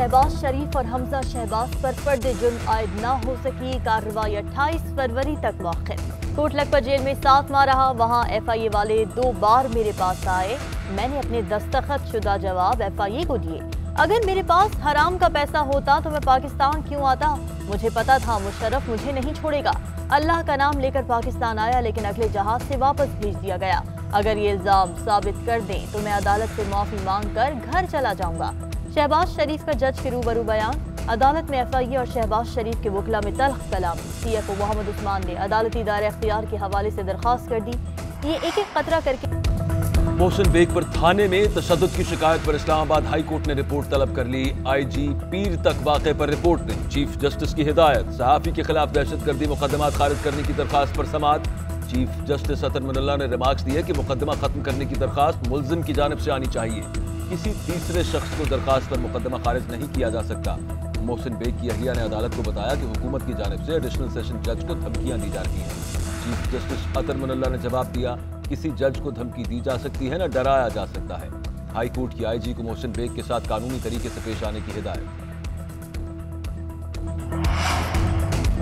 शहबाज शरीफ और हमजा शहबाज पर फर्द जुर्म आयद न हो सकी। कार्रवाई 28 फरवरी तक मौखिर। कोट लखपत जेल में 7 माह रहा। वहाँ FIA वाले 2 बार मेरे पास आए। मैंने अपने दस्तखत शुदा जवाब FIA को दिए। अगर मेरे पास हराम का पैसा होता तो मैं पाकिस्तान क्यों आता। मुझे पता था मुशर्रफ मुझे नहीं छोड़ेगा। अल्लाह का नाम लेकर पाकिस्तान आया, लेकिन अगले जहाज से वापस भेज दिया गया। अगर ये इल्जाम साबित कर दें तो मैं अदालत से माफी मांग कर घर चला जाऊंगा। शहबाज शरीफ का जज के रूबरू बयान। अदालत में FIA और शहबाज शरीफ के वकला में तल्ख कलाम। CFO मोहम्मद उस्मान ने अदालती दायरे अख्तियार के हवाले से दरखास्त कर दी। ये एक एक खतरा करके मोहसिन बेग पर थाने में तशद्दुद की शिकायत पर इस्लामाबाद हाई कोर्ट ने रिपोर्ट तलब कर ली। IG पीर तक वाक़े पर रिपोर्ट दें। चीफ जस्टिस की हिदायत। सहाफ़ी के खिलाफ दहशतगर्दी मुकदमात खारिज करने की दरखास्त पर समाअत। चीफ जस्टिस अतर मनल्ला ने रिमार्क्स दिए कि मुकदमा खत्म करने की दरखास्त मुल्जिम की जानिब से आनी चाहिए। किसी तीसरे शख्स को दरखास्त पर मुकदमा खारिज नहीं किया जा सकता। मोहसिन बेग की अहलिया ने अदालत को बताया कि हुकूमत की जानिब से एडिशनल सेशन जज को धमकियां दी जा रही हैं। चीफ जस्टिस अतर मनल्ला ने जवाब दिया, किसी जज को धमकी दी जा सकती है, न डराया जा सकता है। हाई कोर्ट की IG को मोहसिन बेग के साथ कानूनी तरीके से पेश आने की हिदायत।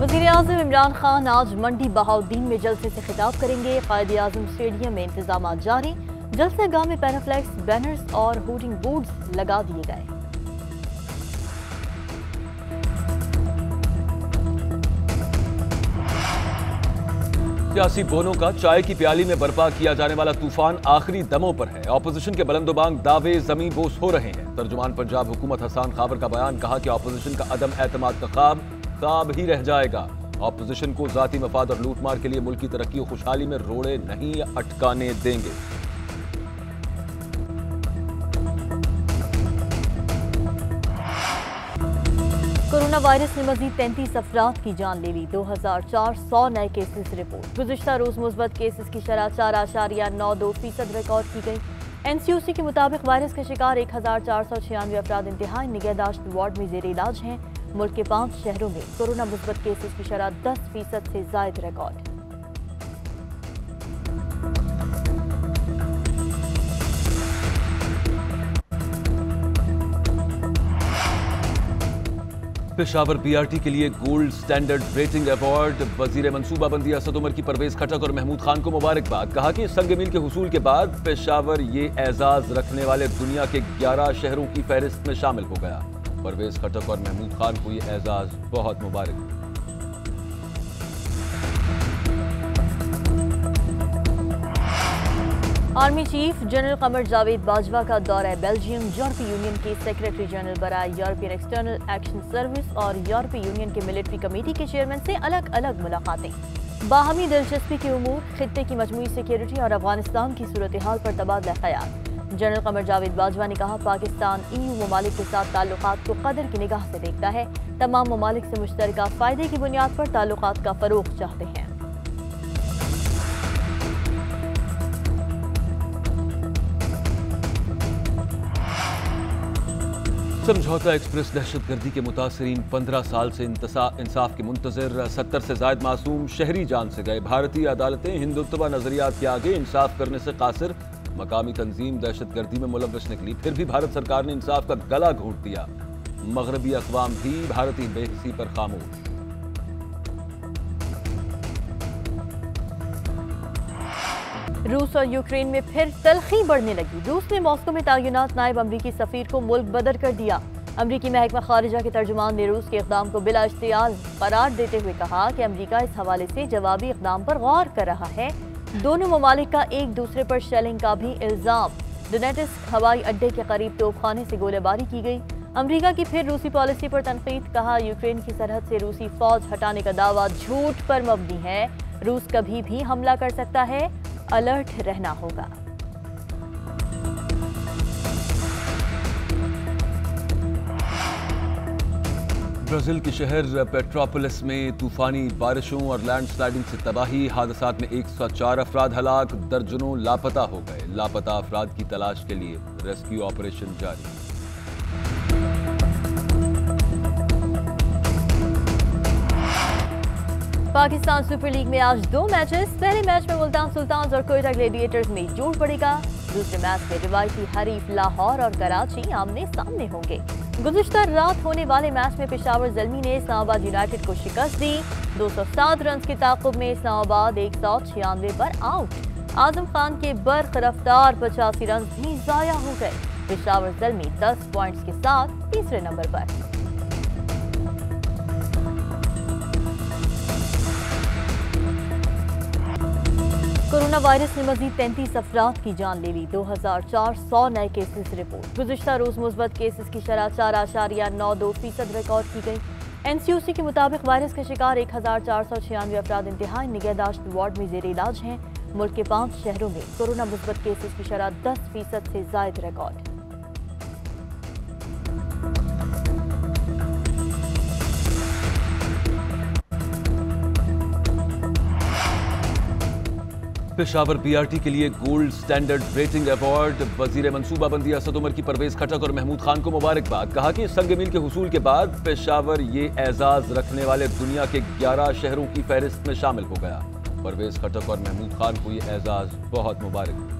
वज़ीर-ए-आज़म इमरान खान आज मंडी बहाउद्दीन में जलसे से खिताब करेंगे। क़ायद-ए-आज़म स्टेडियम में इंतजाम जारी। जलसागाह में पैराफ्लेक्स, बैनर्स और होर्डिंग बोर्ड्स लगा दिए गए। सियासी बोनों का चाय की प्याली में बर्पा किया जाने वाला तूफान आखिरी दमों पर है। ऑपोजिशन के बुलंदोबांग दावे जमी बोस हो रहे हैं। तर्जुमान पंजाब हुकूमत हसन खाबर का बयान। कहा कि ऑपोजिशन का अदम एतमाद का ख्वाब ही रह जाएगा। ऑपोजिशन को जाती मफाद और लूटमार के लिए मुल्क की तरक्की और खुशहाली में रोड़े नहीं अटकाने देंगे। कोरोना वायरस ने मजीद 33 अफराद की जान ले ली। 2400 नए केसेस रिपोर्ट। गुज़िश्ता रोज मुस्बत केसेस की शरह 4.92% रिकॉर्ड की गई। NCOC के मुताबिक वायरस के शिकार 1496 अफराद इंतहाई निगहदाश्त वार्ड में जेर इलाज हैं। मुल्क के 5 शहरों में कोरोना मुस्बत केसेस की शरह 10% से जायद रिकॉर्ड। पेशावर BRT के लिए गोल्ड स्टैंडर्ड रेटिंग अवार्ड। वजीर मनसूबाबंदी असद उमर की परवेज खटक और महमूद खान को मुबारकबाद। कहा कि संग मील के हुसूल के बाद पेशावर ये एजाज रखने वाले दुनिया के 11 शहरों की फहरिस्त में शामिल हो गया। परवेज खटक और महमूद खान को ये एजाज बहुत मुबारक। Army chief general Qamar Javed Bajwa का दौरा बेल्जियम। यूरोपीय यूनियन के सेक्रेटरी जनरल बराए यूरोपियन एक्सटर्नल एक्शन सर्विस और यूरोपीय यूनियन के मिलिट्री कमेटी के चेयरमैन से अलग अलग मुलाकातें। बाहमी दिलचस्पी के उमूर, खित्ते की मजमूई सिक्योरिटी और अफगानिस्तान की सूरत हाल पर तबादला ख्याल। जनरल कमर जावेद बाजवा ने कहा, पाकिस्तान EU ममालिक के साथ ताल्लुकात को कदर की निगाह से देखता है। तमाम ममालिक से मुश्तरका फायदे की बुनियाद पर ताल्लुकात का फरोग चाहते हैं। समझौता एक्सप्रेस दहशतगर्दी के मुतासरीन 15 साल से इंसाफ के मुंतजर। 70 से जायद मासूम शहरी जान से गए। भारतीय अदालतें हिंदुत्व नजरियात के आगे इंसाफ करने से कासिर। मकामी तंजीम दहशतगर्दी में मुलव्वस निकली, फिर भी भारत सरकार ने इंसाफ का गला घोंट दिया। मगरबी अक़वाम भी भारतीय बेहिसी पर खामोश। रूस और यूक्रेन में फिर तलखी बढ़ने लगी। रूस ने मॉस्को में तैनात नायब अमरीकी सफीर को मुल्क बदर कर दिया। अमरीकी महकमा खारिजा के तर्जुमान ने रूस के इक़दाम को बिला इश्तियाल करार देते हुए कहा कि अमरीका इस हवाले से जवाबी इक़दाम पर गौर कर रहा है। दोनों ममालिक का एक दूसरे पर शेलिंग का भी इल्जाम। डोनेट्स्क हवाई अड्डे के करीब तोपखाने से गोलीबारी की गई। अमरीका की फिर रूसी पॉलिसी पर तनकीद। कहा, यूक्रेन की सरहद से रूसी फौज हटाने का दावा झूठ पर मबनी है। रूस कभी भी हमला कर सकता है, अलर्ट रहना होगा। ब्राजील के शहर पेट्रोपोलिस में तूफानी बारिशों और लैंडस्लाइडिंग से तबाही। हादसात में 104 अफराद हलाक, दर्जनों लापता हो गए। लापता अफराद की तलाश के लिए रेस्क्यू ऑपरेशन जारी। पाकिस्तान सुपर लीग में आज 2 मैचेस। पहले मैच में मुल्तान सुल्तान्स और कोयटा ग्लेडिएटर्स में जोड़ पड़ेगा। दूसरे मैच में रिवायती हरीफ लाहौर और कराची आमने सामने होंगे। गुज़िश्ता रात होने वाले मैच में पेशावर ज़ल्मी ने इस्लामाबाद यूनाइटेड को शिकस्त दी। 207 रन की ताक़ुब में इस्लामाबाद 196 पर आउट। आजम खान के बर्क रफ्तार 85 रन भी ज़ाया हो गए। पेशावर ज़ल्मी 10 पॉइंट्स के साथ तीसरे नंबर पर। कोरोना वायरस ने मजीद 33 अफराद की जान ले ली। 2400 नए केसेस रिपोर्ट। गुज़िश्ता रोज मुस्बत केसेस की शरह 4.92% रिकॉर्ड की गई। NCOC के मुताबिक वायरस के शिकार 1496 अफराद इंतहाई निगहदाश्त वार्ड में जेर इलाज हैं। मुल्क के 5 शहरों में कोरोना मुस्बत केसेस की शरह 10% से जायद रिकॉर्ड। पेशावर BRT के लिए गोल्ड स्टैंडर्ड रेटिंग अवार्ड। वजीर मनसूबाबंदी असद उमर की परवेज खटक और महमूद खान को मुबारकबाद। कहा कि संग मील के हुसूल के बाद पेशावर ये एजाज रखने वाले दुनिया के 11 शहरों की फहरिस्त में शामिल हो गया। परवेज खटक और महमूद खान को ये एजाज बहुत मुबारक।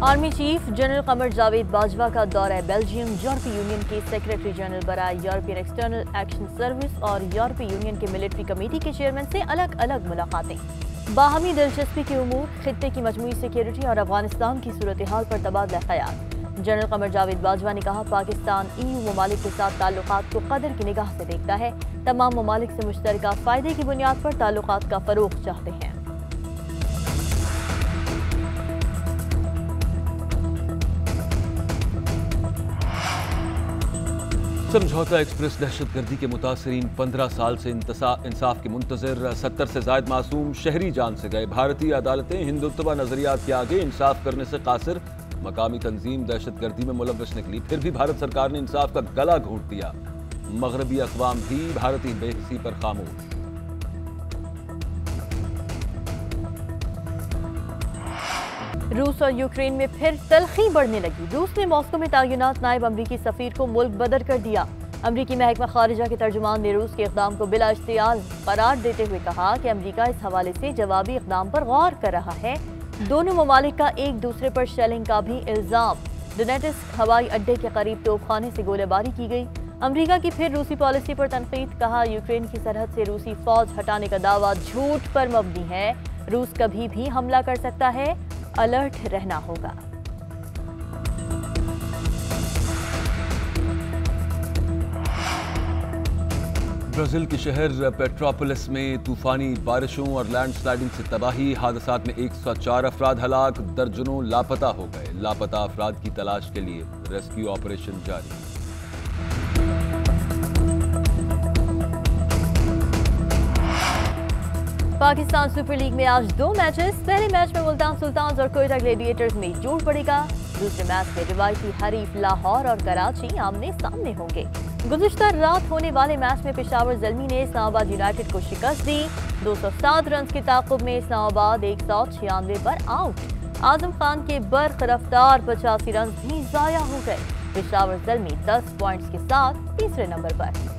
Army chief general Qamar Javed Bajwa का दौरा बेल्जियम। यूरोपीय यूनियन के सेक्रेटरी जनरल बराए यूरोपियन एक्सटर्नल एक्शन सर्विस और यूरोपीय यूनियन के मिलिट्री कमेटी के चेयरमैन से अलग अलग मुलाकातें। बाहमी दिलचस्पी के उमूर, खित्ते की मजमूई सिक्योरिटी और अफगानिस्तान की सूरत हाल पर तबादला ख्याल। जनरल कमर जावेद बाजवा ने कहा, पाकिस्तान EU ममालिक के साथ ताल्लुकात को कदर की निगाह से देखता है। तमाम ममालिक से मुश्तरका फायदे की बुनियाद पर ताल्लुकात का फरोग चाहते हैं। समझौता एक्सप्रेस दहशतगर्दी के मुतासरीन 15 साल से इंसाफ के मुंतजर। 70 से जायद मासूम शहरी जान से गए। भारतीय अदालतें हिंदुत्व नजरियात के आगे इंसाफ करने से कासिर। मकामी तंजीम दहशतगर्दी में मुलव्वस निकली, फिर भी भारत सरकार ने इंसाफ का गला घोंट दिया। मगरबी अक़वाम भी भारतीय बेहिसी पर खामोश। रूस और यूक्रेन में फिर तलखी बढ़ने लगी। रूस ने मॉस्को में तैनात नायब अमरीकी सफीर को मुल्क बदर कर दिया। अमरीकी महकमा खारिजा के तर्जुमान ने रूस के इक़दाम को बिला इश्तियाल करार देते हुए कहा कि अमरीका इस हवाले से जवाबी इक़दाम पर गौर कर रहा है। दोनों ममालिक का एक दूसरे पर शेलिंग का भी इल्जाम। डोनेट्स्क हवाई अड्डे के करीब तोपखाने से गोलीबारी की गई। अमरीका की फिर रूसी पॉलिसी पर तनकीद। कहा, यूक्रेन की सरहद से रूसी फौज हटाने का दावा झूठ पर मबनी है। रूस कभी भी हमला कर सकता है, अलर्ट रहना होगा। ब्राजील के शहर पेट्रोपोलिस में तूफानी बारिशों और लैंडस्लाइडिंग से तबाही। हादसात में 104 अफराद हलाक, दर्जनों लापता हो गए। लापता अफराद की तलाश के लिए रेस्क्यू ऑपरेशन जारी। पाकिस्तान सुपर लीग में आज 2 मैचेस। पहले मैच में मुल्तान सुल्तान्स और कोयटा ग्लेडिएटर्स में जोड़ पड़ेगा। दूसरे मैच में रिवायती हरीफ लाहौर और कराची आमने सामने होंगे। गुज़िश्ता रात होने वाले मैच में पेशावर ज़ल्मी ने इस्लामाबाद यूनाइटेड को शिकस्त दी। 207 रन की ताक़ुब में इस्लामाबाद 196 पर आउट। आजम खान के बर्क रफ्तार 85 रन भी ज़ाया हो गए। पेशावर ज़ल्मी 10 पॉइंट्स के साथ तीसरे नंबर पर।